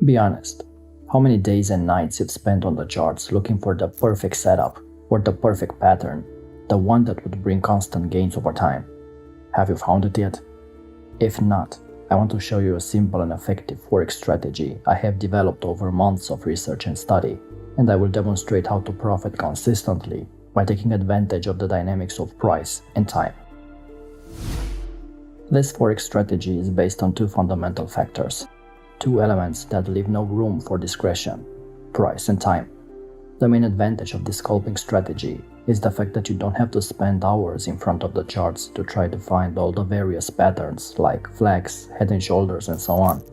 Be honest. How many days and nights you've spent on the charts looking for the perfect setup or the perfect pattern, the one that would bring constant gains over time? Have you found it yet? If not, I want to show you a simple and effective forex strategy I have developed over months of research and study, and I will demonstrate how to profit consistently by taking advantage of the dynamics of price and time. This forex strategy is based on two fundamental factors, two elements that leave no room for discretion: price and time. The main advantage of this scalping strategy is the fact that you don't have to spend hours in front of the charts to try to find all the various patterns like flags, head and shoulders, and so on.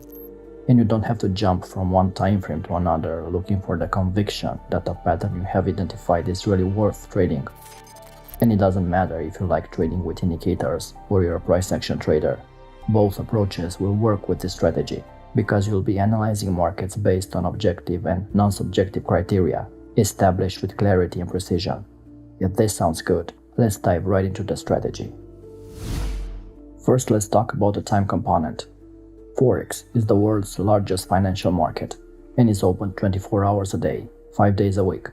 And you don't have to jump from one time frame to another looking for the conviction that the pattern you have identified is really worth trading. And it doesn't matter if you like trading with indicators or you're a price action trader. Both approaches will work with this strategy because you'll be analyzing markets based on objective and non-subjective criteria established with clarity and precision. If this sounds good, let's dive right into the strategy. First, let's talk about the time component. Forex is the world's largest financial market and is open 24 hours a day, 5 days a week.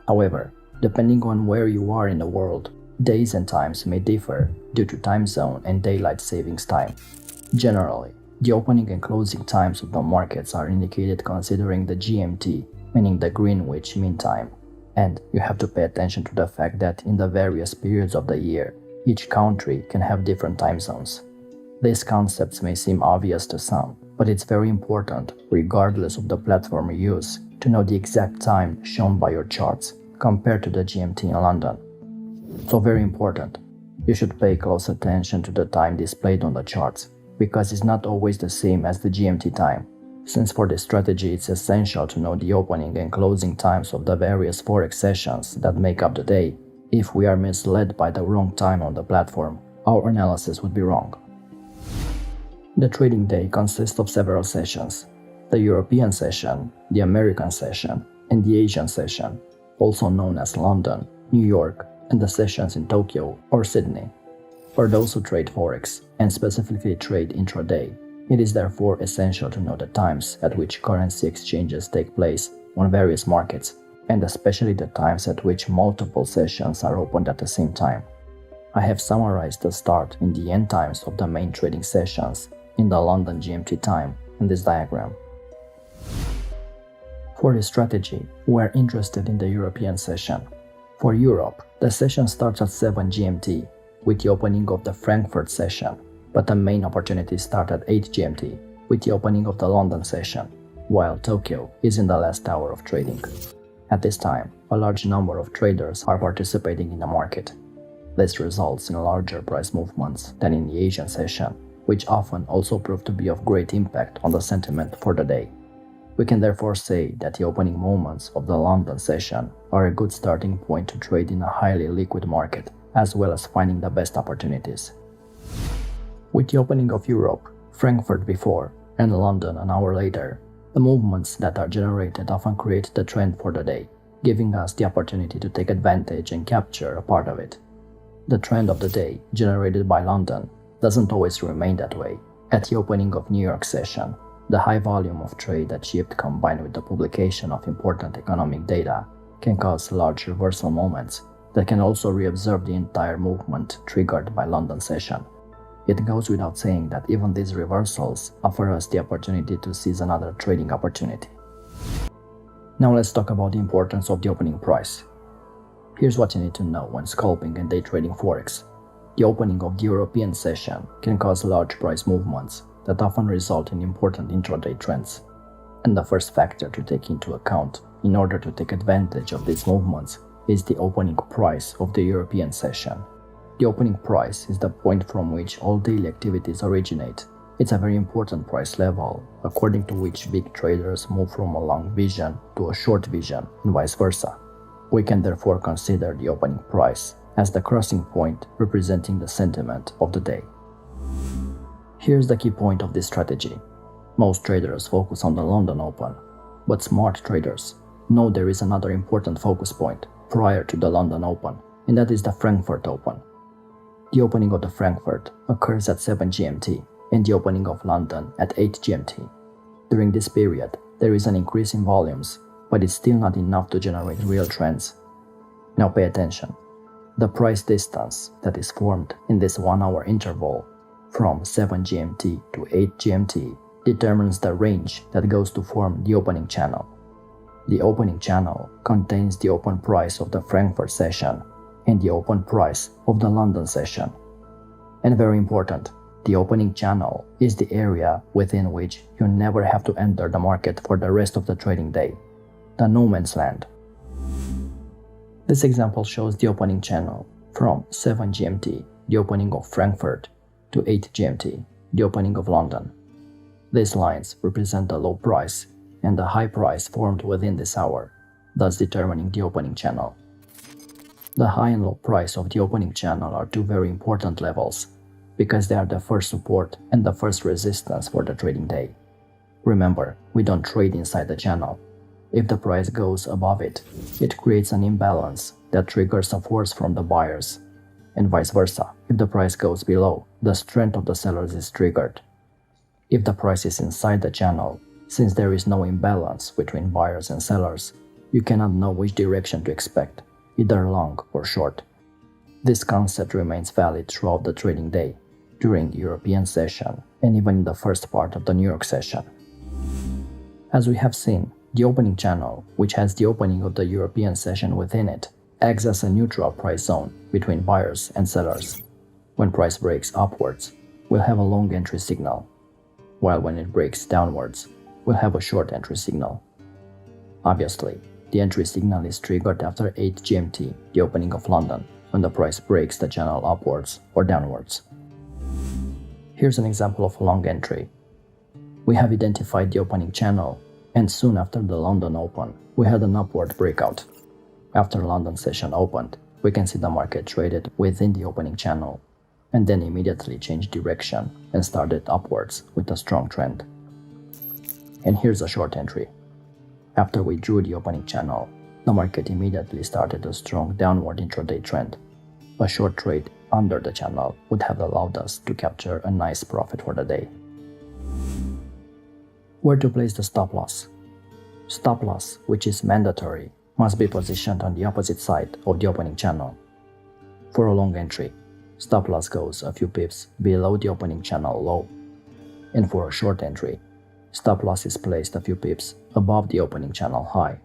However, depending on where you are in the world, days and times may differ due to time zone and daylight savings time. Generally, the opening and closing times of the markets are indicated considering the GMT, meaning the Greenwich Mean Time. And you have to pay attention to the fact that in the various periods of the year, each country can have different time zones. These concepts may seem obvious to some, but it's very important, regardless of the platform you use, to know the exact time shown by your charts compared to the GMT in London. So very important, you should pay close attention to the time displayed on the charts, because it's not always the same as the GMT time. Since for this strategy it's essential to know the opening and closing times of the various forex sessions that make up the day. If we are misled by the wrong time on the platform, our analysis would be wrong. The trading day consists of several sessions: the European session, the American session, and the Asian session, also known as London, New York, and the sessions in Tokyo or Sydney. For those who trade forex and specifically trade intraday, it is therefore essential to know the times at which currency exchanges take place on various markets, and especially the times at which multiple sessions are opened at the same time. I have summarized the start and the end times of the main trading sessions in the London GMT time in this diagram. For this strategy, we are interested in the European session. For Europe, the session starts at 7 GMT with the opening of the Frankfurt session, but the main opportunities start at 8 GMT with the opening of the London session, while Tokyo is in the last hour of trading. At this time, a large number of traders are participating in the market. This results in larger price movements than in the Asian session, which often also prove to be of great impact on the sentiment for the day. We can therefore say that the opening moments of the London session are a good starting point to trade in a highly liquid market, as well as finding the best opportunities. With the opening of Europe, Frankfurt before, and London an hour later, the movements that are generated often create the trend for the day, giving us the opportunity to take advantage and capture a part of it. The trend of the day, generated by London, doesn't always remain that way. At the opening of New York session, the high volume of trade achieved combined with the publication of important economic data can cause large reversal moments that can also reobserve the entire movement triggered by London session. It goes without saying that even these reversals offer us the opportunity to seize another trading opportunity. Now let's talk about the importance of the opening price. Here's what you need to know when scalping and day trading forex. The opening of the European session can cause large price movements that often result in important intraday trends. And the first factor to take into account in order to take advantage of these movements is the opening price of the European session. The opening price is the point from which all daily activities originate. It's a very important price level, according to which big traders move from a long vision to a short vision and vice versa. We can therefore consider the opening price as the crossing point representing the sentiment of the day. Here's the key point of this strategy. Most traders focus on the London Open, but smart traders know there is another important focus point prior to the London Open, and that is the Frankfurt Open. The opening of the Frankfurt occurs at 7 GMT and the opening of London at 8 GMT. During this period, There is an increase in volumes, but it's still not enough to generate real trends. Now pay attention. The price distance that is formed in this 1-hour interval from 7 GMT to 8 GMT determines the range that goes to form the opening channel. The opening channel contains the open price of the Frankfurt session and the open price of the London session. And very important, the opening channel is the area within which you never have to enter the market for the rest of the trading day, the no man's land. This example shows the opening channel from 7 GMT, the opening of Frankfurt, to 8 GMT, the opening of London. These lines represent the low price and the high price formed within this hour, thus determining the opening channel. The high and low price of the opening channel are two very important levels, because they are the first support and the first resistance for the trading day. Remember, we don't trade inside the channel. If the price goes above it, it creates an imbalance that triggers a force from the buyers, and vice versa. If the price goes below, the strength of the sellers is triggered. If the price is inside the channel, since there is no imbalance between buyers and sellers, you cannot know which direction to expect, either long or short. This concept remains valid throughout the trading day, during the European session, and even in the first part of the New York session. As we have seen, the opening channel, which has the opening of the European session within it, acts as a neutral price zone between buyers and sellers. When price breaks upwards, we'll have a long entry signal, while when it breaks downwards, we'll have a short entry signal. Obviously, the entry signal is triggered after 8 GMT, the opening of London, when the price breaks the channel upwards or downwards. Here's an example of a long entry. We have identified the opening channel, and soon after the London Open, we had an upward breakout. After London session opened, we can see the market traded within the opening channel, and then immediately changed direction and started upwards with a strong trend. And here's a short entry. After we drew the opening channel, the market immediately started a strong downward intraday trend. A short trade under the channel would have allowed us to capture a nice profit for the day. Where to place the stop loss? Stop loss, which is mandatory, must be positioned on the opposite side of the opening channel. For a long entry, stop loss goes a few pips below the opening channel low, and for a short entry, stop loss is placed a few pips above the opening channel high.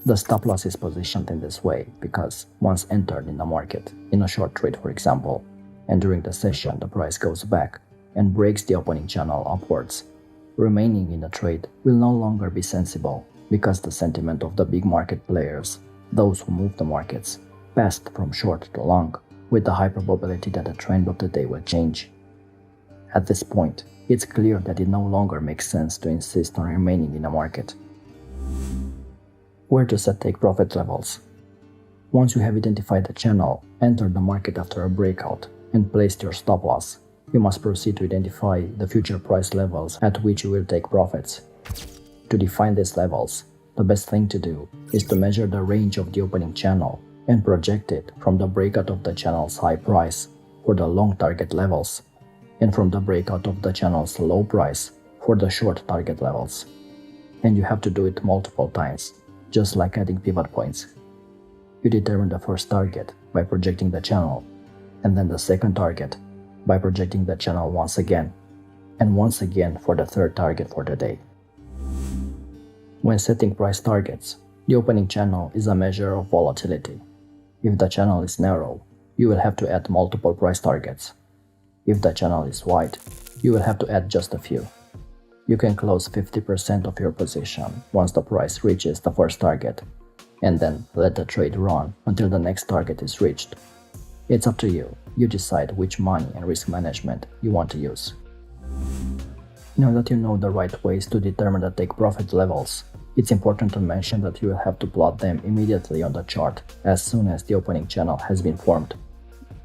The stop loss is positioned in this way because once entered in the market, in a short trade for example, and during the session the price goes back and breaks the opening channel upwards, remaining in the trade will no longer be sensible because the sentiment of the big market players, those who move the markets, passed from short to long, with the high probability that the trend of the day will change. At this point, it's clear that it no longer makes sense to insist on remaining in the market. Where to set take profit levels? Once you have identified the channel, entered the market after a breakout, and placed your stop loss, you must proceed to identify the future price levels at which you will take profits. To define these levels, the best thing to do is to measure the range of the opening channel and project it from the breakout of the channel's high price for the long target levels, and from the breakout of the channel's low price for the short target levels. And you have to do it multiple times, just like adding pivot points. You determine the first target by projecting the channel, and then the second target by projecting the channel once again, and once again for the third target for the day. When setting price targets, the opening channel is a measure of volatility. If the channel is narrow, you will have to add multiple price targets. If the channel is wide, you will have to add just a few. You can close 50% of your position once the price reaches the first target, and then let the trade run until the next target is reached. It's up to you. You decide which money and risk management you want to use. Now that you know the right ways to determine the take profit levels, it's important to mention that you will have to plot them immediately on the chart as soon as the opening channel has been formed.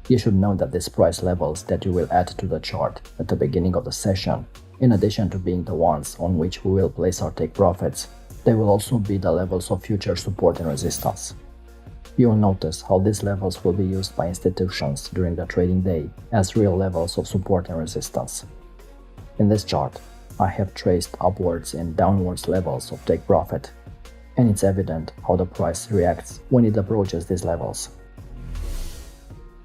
You should know that these price levels that you will add to the chart at the beginning of the session, in addition to being the ones on which we will place our take profits, they will also be the levels of future support and resistance. You will notice how these levels will be used by institutions during the trading day as real levels of support and resistance. In this chart, I have traced upwards and downwards levels of take profit, and it's evident how the price reacts when it approaches these levels.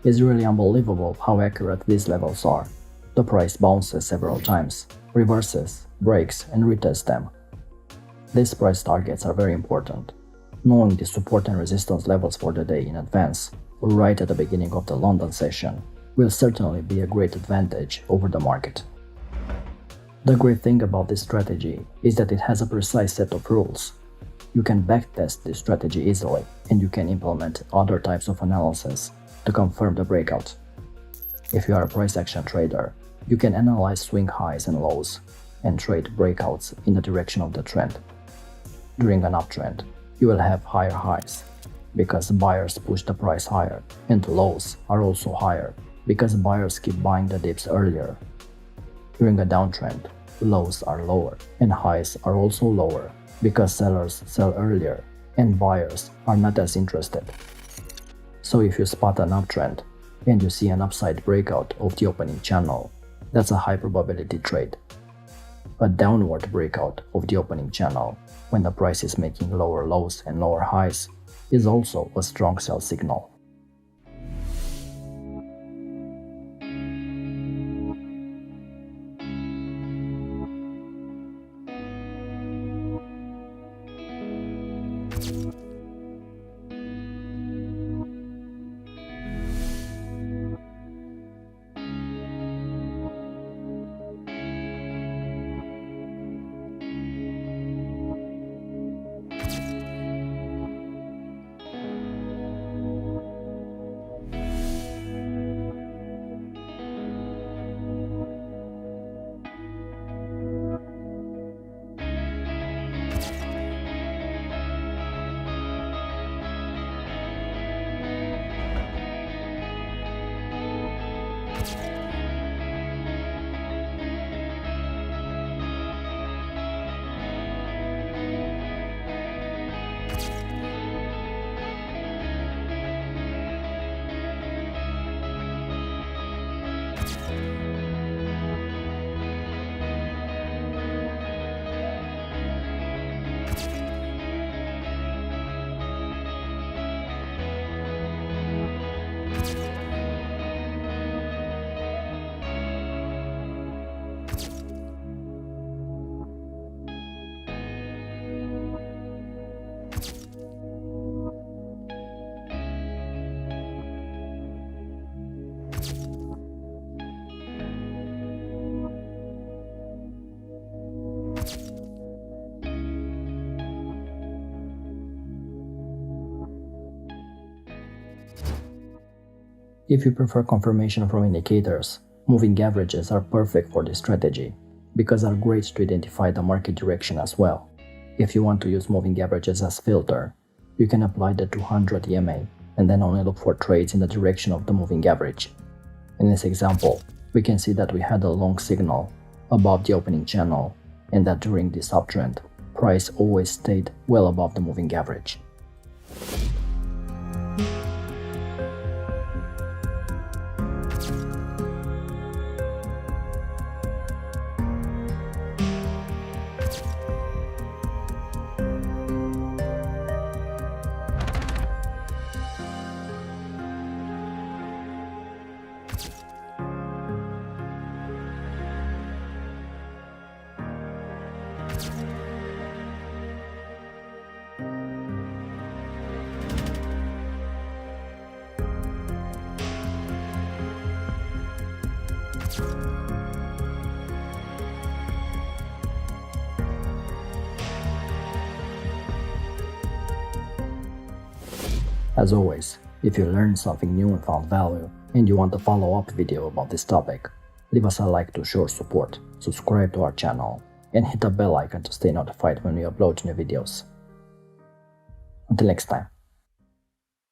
It's really unbelievable how accurate these levels are. The price bounces several times, reverses, breaks, and retests them. These price targets are very important. Knowing the support and resistance levels for the day in advance, or right at the beginning of the London session, will certainly be a great advantage over the market. The great thing about this strategy is that it has a precise set of rules. You can backtest this strategy easily, and you can implement other types of analysis to confirm the breakout. If you are a price action trader, you can analyze swing highs and lows and trade breakouts in the direction of the trend. During an uptrend, you will have higher highs because buyers push the price higher, and lows are also higher because buyers keep buying the dips earlier. During a downtrend, lows are lower and highs are also lower because sellers sell earlier and buyers are not as interested. So if you spot an uptrend and you see an upside breakout of the opening channel, that's a high probability trade. A downward breakout of the opening channel, when the price is making lower lows and lower highs, is also a strong sell signal. If you prefer confirmation from indicators, moving averages are perfect for this strategy, because they're great to identify the market direction as well. If you want to use moving averages as filter, you can apply the 200 EMA and then only look for trades in the direction of the moving average. In this example, we can see that we had a long signal above the opening channel and that during this uptrend, price always stayed well above the moving average. As always, if you learned something new and found value, and you want a follow-up video about this topic, leave us a like to show support, subscribe to our channel, and hit the bell icon to stay notified when we upload new videos. Until next time.